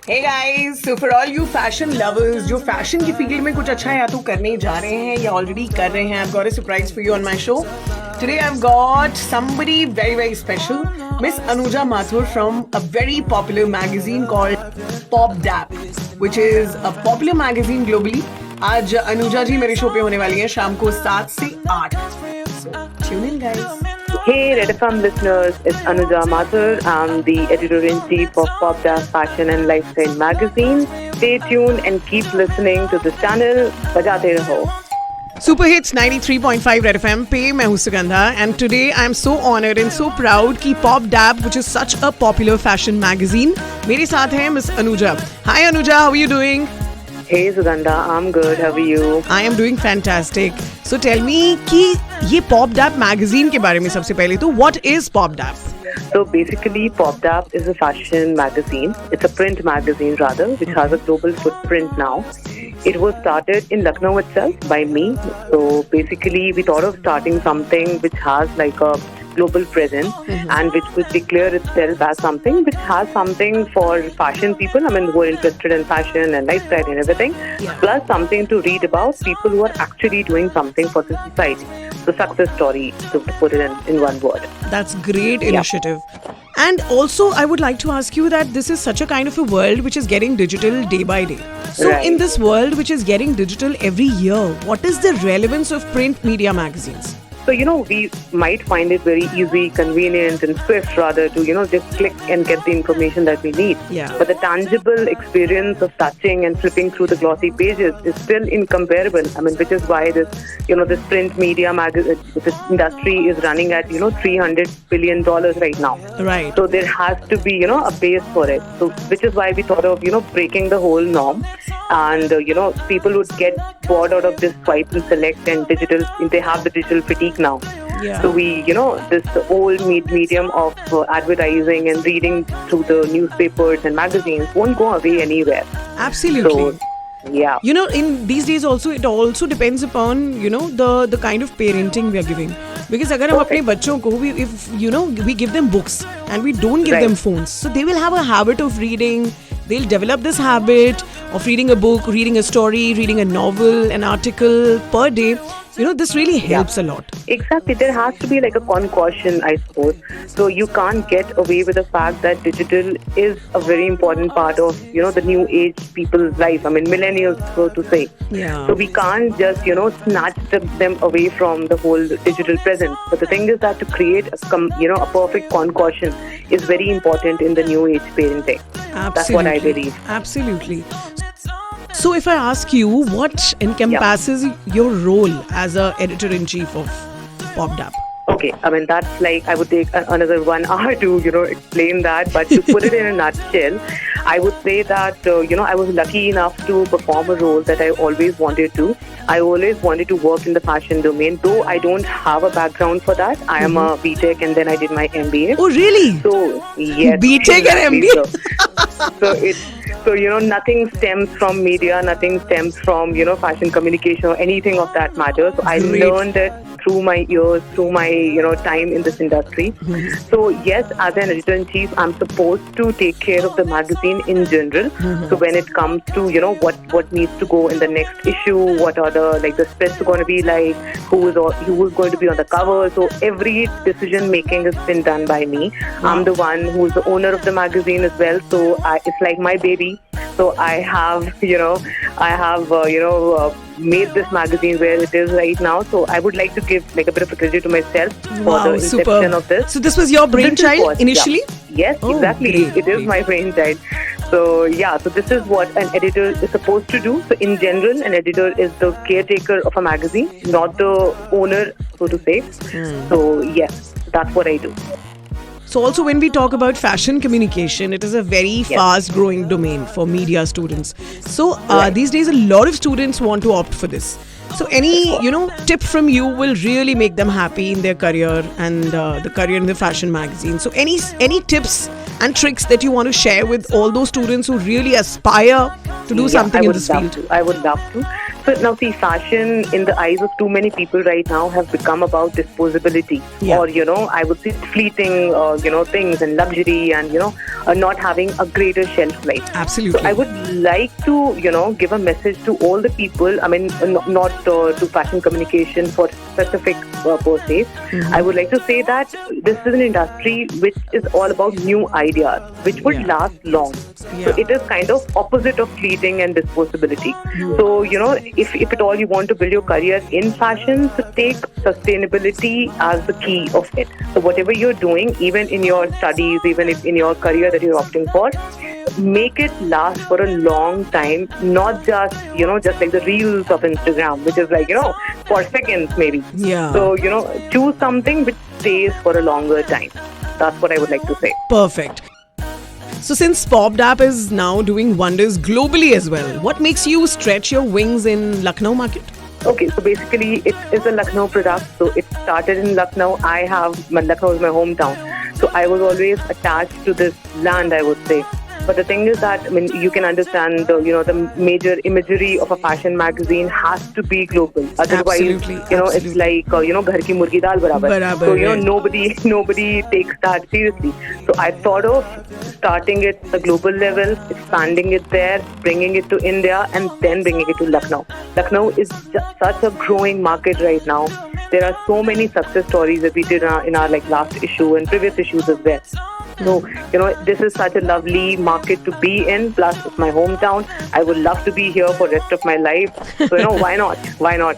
Hey guys, so for all you fashion lovers जो fashion की field में कुछ अच्छा या तो करने जा रहे हैं या already कर रहे हैं, I've got a surprise for you on my show. Today I've got somebody very special, Miss Anuja Mathur from a very popular magazine called Popp Dapp, which is a popular magazine globally. आज अनुजा जी मेरे show पे होने वाली हैं शाम को 7 से 8. So tune in guys. Hey Red FM listeners, it's Anuja Mathur. I'm the editor-in-chief of Popp Dapp Fashion and Lifestyle magazine. Stay tuned and keep listening to this channel. Bajate raho. Super Hits 93.5 Red FM पे मैं हूँ Sugandha and today I'm so honored and so proud कि Popp Dapp, which is such a popular fashion magazine, मेरे साथ है Miss Anuja. Hi Anuja, how are you doing? Hey Sugandha, I'm good. How are you? I am doing fantastic. So tell me कि ये Popp Dapp magazine के बारे में सबसे पहले तो what is Popp Dapp? So basically, Popp Dapp is a fashion magazine. It's a print magazine rather, which has a global footprint now. It was started in Lucknow itself by me. So basically, we thought of starting something which has like a global presence and which could declare itself as something which has something for fashion people, I mean, who are interested in fashion and lifestyle and everything, plus something to read about people who are actually doing something for the society. The success story, to put it in one word. That's great initiative. And also, I would like to ask you that this is such a kind of a world which is getting digital day by day. So in this world which is getting digital every year, what is the relevance of print media magazines? So, we might find it very easy, convenient and swift rather to, just click and get the information that we need. Yeah. But the tangible experience of touching and flipping through the glossy pages is still incomparable. I mean, which is why this print media magazine, this industry is running at, $300 billion right now. Right. So there has to be, a base for it. So, which is why we thought of, breaking the whole norm. And, people would get bored out of this swipe and select and digital, they have the digital fatigue now. Yeah. So we, this old medium of advertising and reading through the newspapers and magazines won't go away anywhere. Absolutely. So, yeah. In these days also, it also depends upon, the kind of parenting we are giving. Because अगर हम अपने बच्चों को, we give them books and we don't give them phones. So they will have a habit of reading. They'll develop this habit of reading a book, reading a story, reading a novel, an article per day. This really helps a lot. Exactly. There has to be like a concussion, I suppose. So you can't get away with the fact that digital is a very important part of, the new age people's life. I mean, millennials, so to say. Yeah. So we can't just, snatch them away from the whole digital presence. But the thing is that to create a perfect concussion is very important in the new age parenting. Absolutely. That's what I believe. Absolutely. So if I ask you, what encompasses your role as a editor-in-chief of Popp Dapp? Okay, I mean, that's like, I would take another 1 hour to, explain that. But to put it in a nutshell, I would say that, I was lucky enough to perform a role that I always wanted to. I always wanted to work in the fashion domain, though I don't have a background for that. I am a BTech and then I did my MBA. Oh, really? So, yes. BTech and MBA? So, nothing stems from media, nothing stems from, fashion communication or anything of that matter. So, I learned it through my years, through my, time in this industry. So, yes, as an editor-in-chief, I'm supposed to take care of the magazine in general. So, when it comes to, what needs to go in the next issue, what are the spreads are going to be like, who is going to be on the cover. So, every decision-making has been done by me. I'm the one who's the owner of the magazine as well. So, it's like my baby. So I have, made this magazine where it is right now. So I would like to give like a bit of a credit to myself for the inception of this. So this was your brainchild initially? Yeah. Yes, exactly. Great, it is my brainchild. So so this is what an editor is supposed to do. So in general, an editor is the caretaker of a magazine, not the owner, so to say. So yes, that's what I do. So also when we talk about fashion communication, it is a very fast growing domain for media students. So these days a lot of students want to opt for this. So any, tip from you will really make them happy in their career and the career in the fashion magazine. So any tips and tricks that you want to share with all those students who really aspire to do something in this field? I would love to. So now see, fashion in the eyes of too many people right now have become about disposability, or I would say fleeting, things and luxury, and not having a greater shelf life. Absolutely. So I would like to give a message to all the people. I mean, not to fashion communication for specific per se. I would like to say that this is an industry which is all about new ideas, which would last long. So it is kind of opposite of fleeting and disposability. So if at all you want to build your career in fashion, so take sustainability as the key of it. So whatever you're doing, even in your studies, even if in your career that you're opting for, make it last for a long time, not just like the reels of Instagram, which is like for seconds maybe. So choose something which stays for a longer time. That's what I would like to say. Perfect. So since Popp Dapp is now doing wonders globally as well, what makes you stretch your wings in Lucknow market? Okay, so basically it is a Lucknow product. So it started in Lucknow. Lucknow is my hometown. So I was always attached to this land, I would say. But the thing is that, I mean, you can understand the major imagery of a fashion magazine has to be global. Otherwise, it's like, ghar ki murgi dal barabar. So, nobody takes that seriously. So I thought of starting it at the global level, expanding it there, bringing it to India, and then bringing it to Lucknow. Lucknow is just such a growing market right now. There are so many success stories that we did in our last issue and previous issues as well. So, this is such a lovely market to be in. Plus, it's my hometown. I would love to be here for the rest of my life. So, why not? Why not?